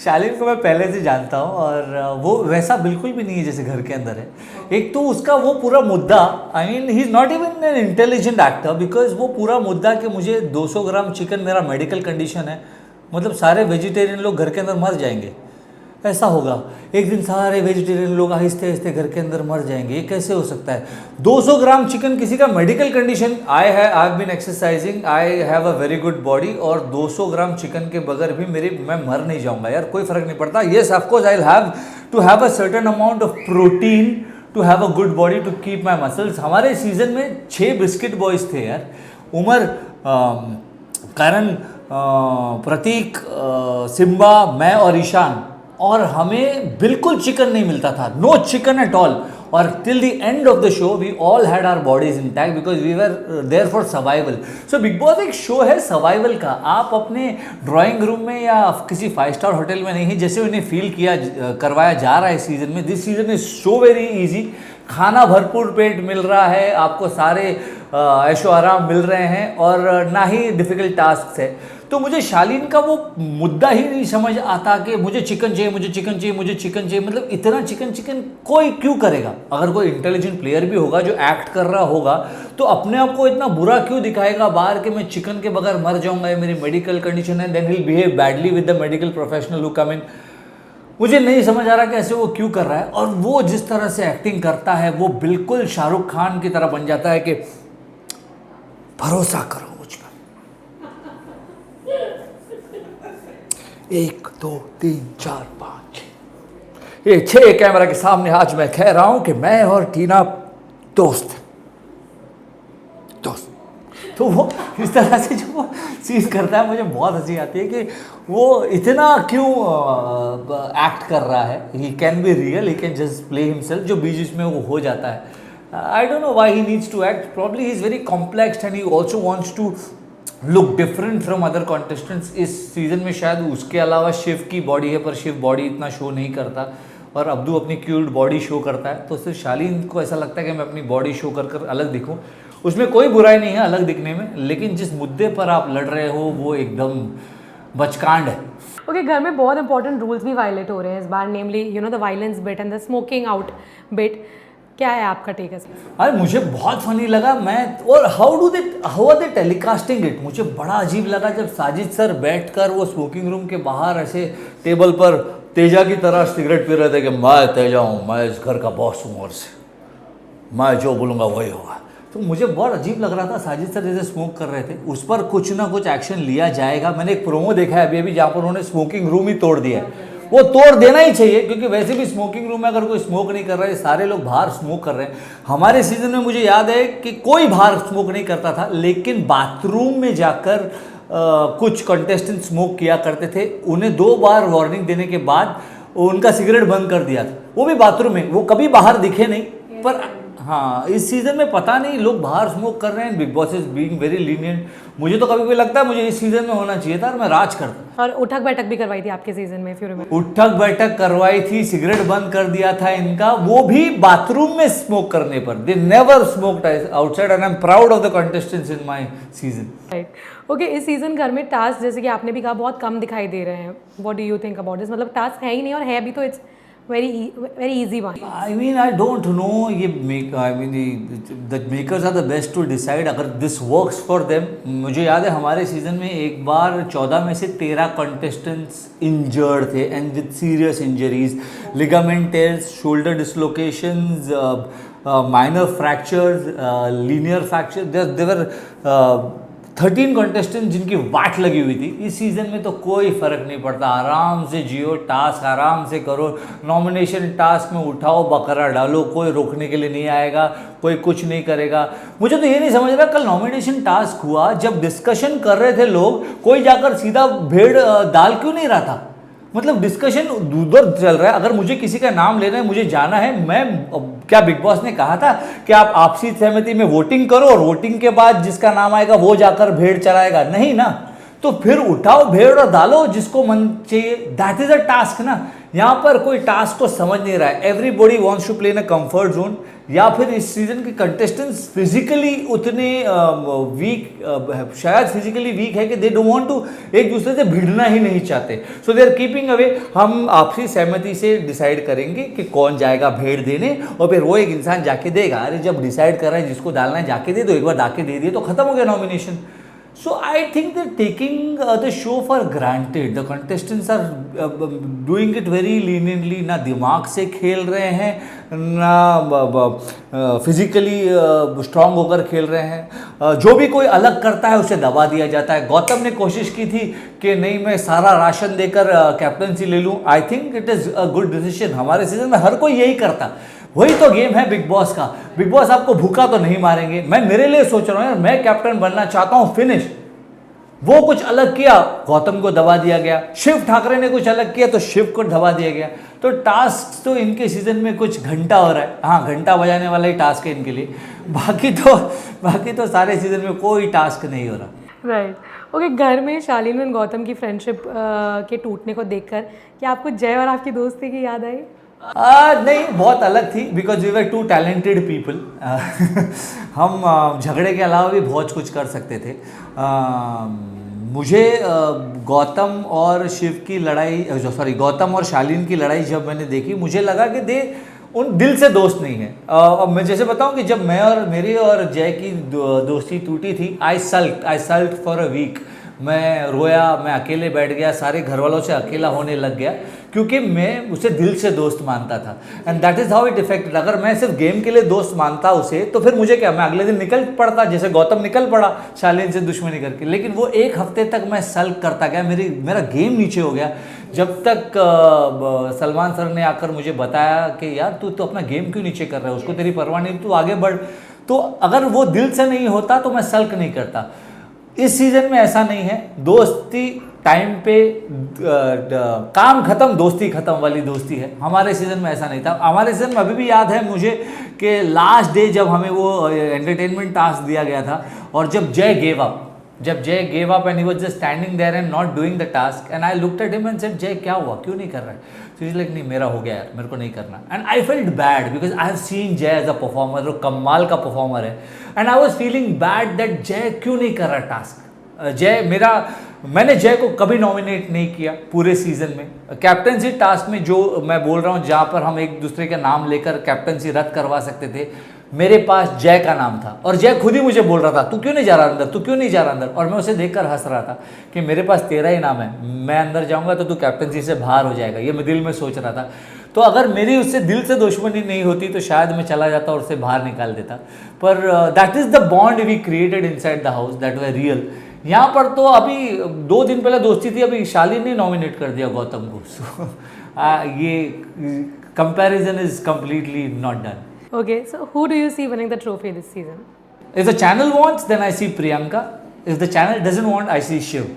S1: शालीन को मैं पहले से जानता हूँ और वो वैसा बिल्कुल भी नहीं है जैसे घर के अंदर है. एक तो उसका वो पूरा मुद्दा, I mean he is not even an intelligent actor, because वो पूरा मुद्दा कि मुझे 200 ग्राम चिकन, मेरा मेडिकल कंडीशन है, मतलब सारे वेजिटेरियन लोग घर के अंदर मर जाएंगे, ऐसा होगा एक दिन सारे वेजिटेरियन लोग आहिस्ते आहिस्ते घर के अंदर मर जाएंगे, ये कैसे हो सकता है? 200 ग्राम चिकन, किसी का medical condition, I have been exercising, I have a very good body, और 200 ग्राम चिकन के बगैर भी मैं मर नहीं जाऊंगा यार, कोई फर्क नहीं पड़ता. Yes of course I will have to have a certain amount of protein to have a good body to keep my muscles. हमारे सीजन में 6 बिस्किट बॉयज़ थे यार, उमर, करण, प्रतीक, सिम्बा, मैं और ईशान, और हमें बिल्कुल चिकन नहीं मिलता था, नो चिकन एट ऑल. और till the end of the show we all had our bodies intact because we were there for survival. So Bigg Boss एक शो है सर्वाइवल का. आप अपने ड्राइंग रूम में या किसी 5 स्टार होटल में नहीं, जैसे उन्हें फील करवाया जा रहा है इस सीजन में. This season is so very easy. खाना भरपूर पेट मिल रहा है आपको, सारे ऐशो आराम मिल रहे हैं, और ना ही डिफ़िकल्ट टास्क है. तो मुझे शालीन का वो मुद्दा ही नहीं समझ आता कि मुझे चिकन चाहिए, मुझे चिकन चाहिए, मुझे चिकन चाहिए. मतलब इतना चिकन कोई क्यों करेगा? अगर कोई इंटेलिजेंट प्लेयर भी होगा जो एक्ट कर रहा होगा तो अपने आप को इतना बुरा क्यों दिखाएगा बाहर कि मैं चिकन के बगैर मर जाऊंगा, ये मेरी मेडिकल कंडीशन है, then will behave badly with the medical professional who come in. मुझे नहीं समझ आ रहा कि ऐसे वो क्यों कर रहा है. और वो जिस तरह से एक्टिंग करता है वो बिल्कुल शाहरुख खान की तरह बन जाता है कि भरोसा करो मुझ पर, 1 2 3 4 5 ये 6 कैमरा के सामने आज मैं कह रहा हूं कि मैं और टीना दोस्त. तो वो इस तरह से जो वो चीज़ करता है मुझे बहुत हंसी आती है कि वो इतना क्यों एक्ट कर रहा है. He can be real, he can just play himself, जो बीच में वो हो जाता है. I don't know why he needs to act. Probably he is very complex and he also wants to look different from other contestants. इस season में शायद उसके अलावा शिव की बॉडी है, पर शिव बॉडी इतना शो नहीं करता और अब्दू अपनी क्यूट बॉडी शो करता है. तो सिर्फ शालीन को ऐसा लगता है कि मैं अपनी बॉडी शो कर अलग दिखूं. उसमें कोई बुराई नहीं है अलग दिखने में, लेकिन जिस मुद्दे पर आप लड़ रहे हो वो एकदम बचकांड है.
S2: ओके, घर में बहुत इंपॉर्टेंट रूल्स भी वायलेट हो रहे हैं इस बार, namely the violence bit and the smoking out bit. क्या है आपका टेक इस पर?
S1: अरे मुझे बहुत फनी लगा. और how are they telecasting it, मुझे बड़ा अजीब लगा जब साजिद सर बैठकर वो स्मोकिंग रूम के बाहर ऐसे टेबल पर तेजा की तरह सिगरेट पी रहे थे कि मैं तेजा हूँ, मैं इस घर का बॉस हूँ और से मैं जो बोलूँगा वही होगा. तो मुझे बहुत अजीब लग रहा था. साजिद सर जैसे स्मोक कर रहे थे, उस पर कुछ ना कुछ एक्शन लिया जाएगा. मैंने एक प्रोमो देखा है अभी जहाँ पर उन्होंने स्मोकिंग रूम ही तोड़ दिया है. वो तोड़ देना ही चाहिए, क्योंकि वैसे भी स्मोकिंग रूम में अगर कोई स्मोक नहीं कर रहा है, सारे लोग बाहर स्मोक कर रहे हैं. हमारे सीजन में मुझे याद है कि कोई बाहर स्मोक नहीं करता था, लेकिन बाथरूम में जाकर कुछ कंटेस्टेंट स्मोक किया करते थे. उन्हें 2 बार वार्निंग देने के बाद उनका सिगरेट बंद कर दिया था, वो भी बाथरूम में. वो कभी बाहर दिखे नहीं, पर हाँ, इस सीजन में पता नहीं लोग बाहर स्मोक कर रहे हैं, big boss is being very lenient. मुझे तो कभी कभी लगता है मुझे इस सीजन में होना चाहिए था और मैं राज करता।
S2: और उठक बैठक भी करवाई थी आपके सीजन में, इफ यू रिमेंबर।
S1: उठक बैठक करवाई थी, सिगरेट बंद कर दिया था इनका, वो भी बाथरूम में स्मोक करने पर। They never smoked outside and I am proud of the contestants in my season.
S2: Right. Okay, इस सीजन घर में टास्क जैसे कि आपने भी कहा बहुत कम दिखाई दे रहे हैं। What do you think about this? मतलब टास्क है ही नहीं, और है भी तो it's very easy one.
S1: I mean, I don't know. ये make, I mean, the makers are the best to decide अगर this works for them। मुझे याद है हमारे सीजन में एक बार 14 में से 13 कंटेस्टेंट्स इंजर्ड थे and with serious injuries, ligament tears, shoulder dislocations, minor fractures, linear fracture. They were 13 contestant जिनकी वाट लगी हुई थी। इस सीज़न में तो कोई फ़र्क नहीं पड़ता, आराम से जियो, टास्क आराम से करो, नॉमिनेशन टास्क में उठाओ, बकरा डालो, कोई रोकने के लिए नहीं आएगा, कोई कुछ नहीं करेगा। मुझे तो ये नहीं समझ रहा, कल नॉमिनेशन टास्क हुआ, जब डिस्कशन कर रहे थे लोग, कोई जाकर सीधा भेड़ डाल क्यों नहीं रहा था? मतलब डिस्कशन उधर चल रहा है, अगर मुझे किसी का नाम लेना है, मुझे जाना है, मैं क्या बिग बॉस ने कहा था कि आप आपसी सहमति में वोटिंग करो और वोटिंग के बाद जिसका नाम आएगा वो जाकर भेड़ चलाएगा? नहीं ना। तो फिर उठाओ भेड़ और डालो जिसको मन चाहिए। दैट इज अ टास्क ना। यहाँ पर कोई टास्क को समझ नहीं रहा है। Everybody wants to play in a comfort zone, या फिर इस सीजन के कंटेस्टेंट्स फिजिकली उतने वीक, शायद फिजिकली वीक है कि दे डोंट वांट टू, एक दूसरे से भिड़ना ही नहीं चाहते। सो दे आर कीपिंग अवे। हम आपसी सहमति से डिसाइड करेंगे कि कौन जाएगा भेड़ देने, और फिर वो एक इंसान जाके देगा। अरे जब डिसाइड कर रहा है जिसको डालना है जाके दे दो, एक बार डाके दे दिए तो खत्म हो गया nomination. So I think they're taking the show for granted. The contestants are doing it very leniently. ना दिमाग से खेल रहे हैं, ना फिजिकली स्ट्रांग होकर खेल रहे हैं। जो भी कोई अलग करता है उसे दबा दिया जाता है। गौतम ने कोशिश की थी कि नहीं मैं सारा राशन देकर कैप्टनसी ले लूँ। I think it is a good decision. हमारे सीजन में हर कोई यही करता। वही तो गेम है बिग बॉस का। बिग बॉस आपको भूखा तो नहीं मारेंगे। मैं मेरे लिए सोच रहा हूँ यार, मैं कैप्टन बनना चाहता हूँ, फिनिश। वो कुछ अलग किया, गौतम को दबा दिया गया। शिव ठाकरे ने कुछ अलग किया तो शिव को दबा दिया गया। तो टास्क तो इनके सीजन में कुछ घंटा हो रहा है। हाँ, घंटा बजाने वाला ही टास्क है इनके लिए। बाकी तो सारे सीजन में कोई टास्क नहीं हो रहा।
S2: राइट। ओके, घर में शालीन और गौतम की फ्रेंडशिप के टूटने को देखकर क्या आपको जय और आपकी दोस्ती की याद आई?
S1: नहीं, बहुत अलग थी, because we were two talented people. हम झगड़े के अलावा भी बहुत कुछ कर सकते थे। मुझे गौतम और शिव की लड़ाई, गौतम और शालीन की लड़ाई जब मैंने देखी, मुझे लगा कि उन दिल से दोस्त नहीं है। अब मैं जैसे बताऊं कि जब मेरी और जय की दोस्ती टूटी थी, आई सल्ट फॉर अ वीक। मैं रोया, मैं अकेले बैठ गया, सारे घर वालों से अकेला होने लग गया, क्योंकि मैं उसे दिल से दोस्त मानता था। And that is how it affected. अगर मैं सिर्फ गेम के लिए दोस्त मानता उसे, तो फिर मुझे क्या, मैं अगले दिन निकल पड़ता, जैसे गौतम निकल पड़ा शालीन से दुश्मनी करके। लेकिन वो एक हफ्ते तक मैं सल्क करता गया, मेरा गेम नीचे हो गया, जब तक सलमान सर ने आकर मुझे बताया कि यार तू तो अपना गेम क्यों नीचे कर रहा है, उसको तेरी परवाह नहीं, तू आगे बढ़। तो अगर वो दिल से नहीं होता तो मैं सल्क नहीं करता। इस सीजन में ऐसा नहीं है। दोस्ती टाइम पे काम खत्म, दोस्ती खत्म वाली दोस्ती है। हमारे सीजन में ऐसा नहीं था। हमारे सीजन में अभी भी याद है मुझे कि लास्ट डे जब हमें वो एंटरटेनमेंट टास्क दिया गया था, और जब Jay gave up and he was just standing there and not doing the task, and I looked at him and said, Jay क्या हुआ, क्यों नहीं कर रहा है? तो इज लाइक, नहीं मेरा हो गया यार, मेरे को नहीं करना। And I felt bad because I have seen जय एज अ परफॉर्मर, वो कमाल का परफॉर्मर है। And I was feeling bad that जय क्यों नहीं कर रहा टास्क। मैंने जय को कभी नॉमिनेट नहीं किया पूरे सीजन में। कैप्टनसी टास्क में जो मैं बोल रहा हूँ, जहाँ पर हम एक दूसरे का नाम लेकर कैप्टनसी रद्द करवा सकते थे, मेरे पास जय का नाम था, और जय खुद ही मुझे बोल रहा था, तू क्यों नहीं जा रहा अंदर, तू क्यों नहीं जा रहा अंदर। और मैं उसे देखकर हंस रहा था कि मेरे पास तेरा ही नाम है, मैं अंदर जाऊँगा तो तू कैप्टनसी से बाहर हो जाएगा, ये मैं दिल में सोच रहा था। तो अगर मेरी उससे दिल से दुश्मनी नहीं होती तो शायद मैं चला जाता और उसे बाहर निकाल देता। पर that is the bond we created inside the house, that were real. यहाँ पर तो अभी 2 दिन पहले दोस्ती थी, अभी शालीन ने नॉमिनेट कर दिया गौतम को। सो ये comparison is completely not done.
S2: Okay, so who do you see winning the trophy this season?
S1: If the channel wants, then I see Priyanka. If the channel doesn't want, I see Shiv.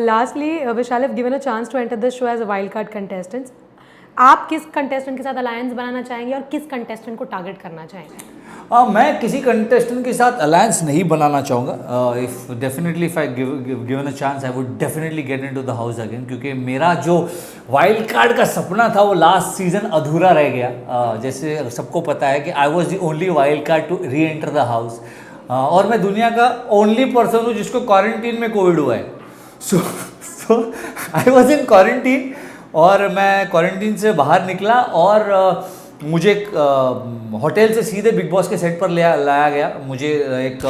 S2: Lastly, Vishal, if given a chance to enter the show as a wild card contestant, आप किस contestant के साथ alliance बनाना चाहेंगे और किस contestant को target करना चाहेंगे?
S1: मैं किसी कंटेस्टेंट के साथ अलायंस नहीं बनाना चाहूँगा. If definitely if I given a chance I would definitely get into the house again, क्योंकि मेरा जो वाइल्ड कार्ड का सपना था वो लास्ट सीजन अधूरा रह गया. जैसे सबको पता है कि I was the only wild card to re enter the house, और मैं दुनिया का ओनली पर्सन हूँ जिसको क्वारंटीन में कोविड हुआ है. सो आई वॉज इन क्वारंटीन, और मैं क्वारंटीन से बाहर निकला और मुझे होटल से सीधे बिग बॉस के सेट पर लाया गया. मुझे एक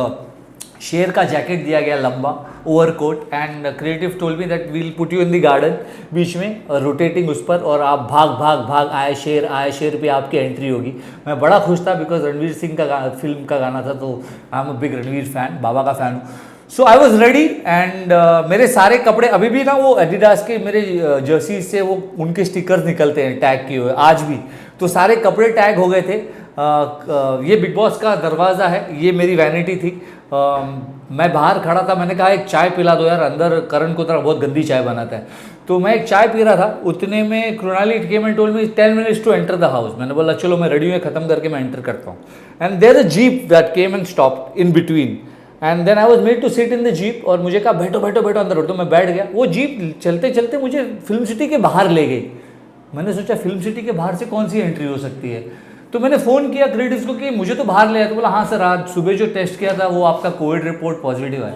S1: शेर का जैकेट दिया गया, लंबा overcoat, and creative told me that we'll put you in the garden, बीच में रोटेटिंग उस पर, और आप भाग भाग भाग आए शेर पे आपकी एंट्री होगी. मैं बड़ा खुश था बिकॉज रणवीर सिंह का फिल्म का गाना था, तो I am a big Ranveer fan, बाबा का फ़ैन हूँ. So I was ready, and मेरे सारे कपड़े अभी भी ना वो एडिडास के मेरे जर्सी से वो उनके स्टिकर्स निकलते हैं टैग किए हुए आज भी, तो सारे कपड़े टैग हो गए थे. ये बिग बॉस का दरवाज़ा है, ये मेरी वैनिटी थी. मैं बाहर खड़ा था, मैंने कहा एक चाय पिला दो यार, अंदर करण को तरह बहुत गंदी चाय बनाता है. तो मैं एक चाय पी रहा था, उतने में Krunali came and told me 10 minutes to enter the house. मैंने बोला चलो मैं रेडी हूँ, ख़त्म करके मैं एंटर करता हूँ. And there a jeep that came and stop in between, and then I was made to sit in the jeep, और मुझे कहा बैठो बैठो बैठो अंदर बैठो. मैं बैठ गया. वो जीप चलते चलते मुझे फिल्म सिटी के बाहर ले गई. मैंने सोचा फिल्म सिटी के बाहर से कौन सी एंट्री हो सकती है, तो मैंने फ़ोन किया क्रिएटिव्स को कि मुझे तो बाहर ले आया. तो बोला हाँ सर, आज सुबह जो टेस्ट किया था वो आपका कोविड रिपोर्ट पॉजिटिव है.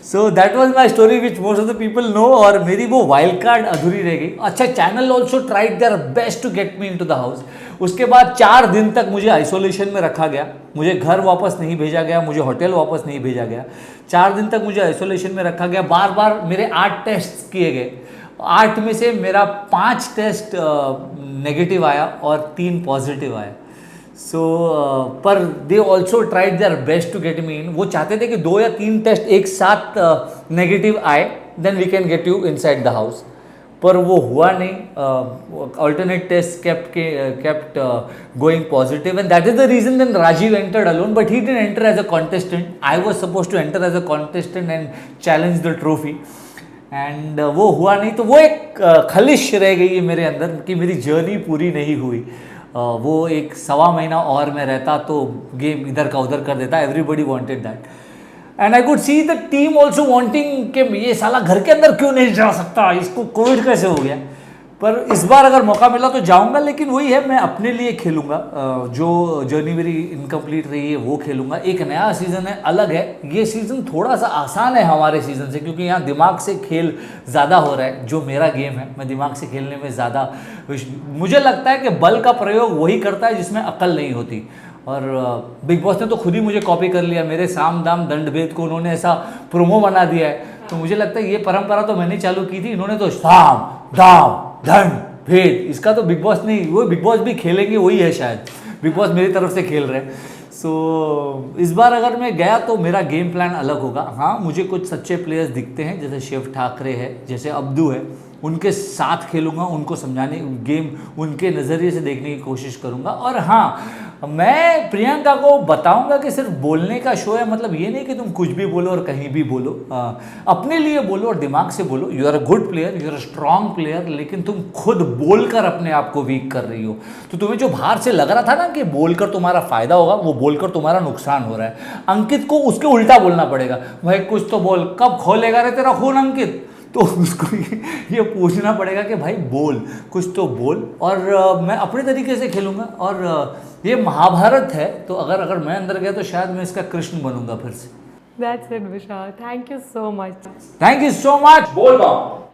S1: So that was my story which most of the people know, और मेरी वो वाइल्ड कार्ड अधूरी रह गई. अच्छा, channel also tried their best to get me into the house. उसके बाद 4 दिन तक मुझे आइसोलेशन में रखा गया. मुझे घर वापस नहीं भेजा गया, मुझे होटल वापस नहीं भेजा गया. 4 दिन तक मुझे आइसोलेशन में रखा गया. बार बार मेरे 8 टेस्ट किए गए. 8 में से मेरा 5 टेस्ट नेगेटिव आया और 3 पॉजिटिव आया. सो पर they also tried their best to get me in. वो चाहते थे कि 2 या 3 टेस्ट एक साथ नेगेटिव आए, then we can get you inside the house. पर वो हुआ नहीं. Alternate test kept going positive, and that is the reason then Rajiv entered alone, but he didn't enter as a contestant. I was supposed to enter as a contestant and challenge the trophy, and वो हुआ नहीं. तो वो एक खलिश रह गई है मेरे अंदर कि मेरी जर्नी पूरी नहीं हुई. वो एक 1.25 महीना और मैं रहता तो गेम इधर का उधर कर देता. Everybody wanted that, and I could see the team also wanting कि ये साला घर के अंदर क्यों नहीं जा सकता, इसको कोविड कैसे हो गया. पर इस बार अगर मौका मिला तो जाऊंगा, लेकिन वही है, मैं अपने लिए खेलूंगा. जो जर्नी मेरी इनकम्प्लीट रही है वो खेलूंगा. एक नया सीज़न है, अलग है. ये सीज़न थोड़ा सा आसान है हमारे सीज़न से, क्योंकि यहाँ दिमाग से खेल ज़्यादा हो रहा है. जो मेरा गेम है, मैं दिमाग से खेलने में ज़्यादा, मुझे लगता है कि बल का प्रयोग वही करता है जिसमें अक्ल नहीं होती. और बिग बॉस ने तो खुद ही मुझे कॉपी कर लिया. मेरे साम दाम दंड भेद को उन्होंने ऐसा प्रोमो बना दिया है. तो मुझे लगता है ये परंपरा तो मैंने चालू की थी, इन्होंने तो साम दाम दंड भेद, इसका तो बिग बॉस नहीं, वो बिग बॉस भी खेलेंगे वही है शायद. बिग बॉस मेरी तरफ से खेल रहे हैं. सो इस बार अगर मैं गया तो मेरा गेम प्लान अलग होगा. हाँ, मुझे कुछ सच्चे प्लेयर्स दिखते हैं, जैसे शिव ठाकरे है, जैसे अब्दू है, उनके साथ खेलूंगा, उनको समझाने, गेम उनके नज़रिए से देखने की कोशिश करूंगा. और हाँ, मैं प्रियंका को बताऊंगा कि सिर्फ बोलने का शो है, मतलब ये नहीं कि तुम कुछ भी बोलो और कहीं भी बोलो. अपने लिए बोलो और दिमाग से बोलो. You are a good player, you are a strong player, लेकिन तुम खुद बोलकर अपने आप को वीक कर रही हो. तो तुम्हें जो बाहर से लग रहा था ना कि बोलकर तुम्हारा फायदा होगा, वो बोलकर तुम्हारा नुकसान हो रहा है. अंकित को उसके उल्टा बोलना पड़ेगा. भाई कुछ तो बोल, कब खोलेगा रे तेरा खून अंकित. तो उसको ये पूछना पड़ेगा कि भाई बोल, कुछ तो बोल. और मैं अपने तरीके से खेलूँगा. और ये महाभारत है, तो अगर मैं अंदर गया तो शायद मैं इसका कृष्ण बनूंगा फिर से.
S2: That's it, Vishal. Thank you so much.
S1: Thank you so much. बोल बाबा.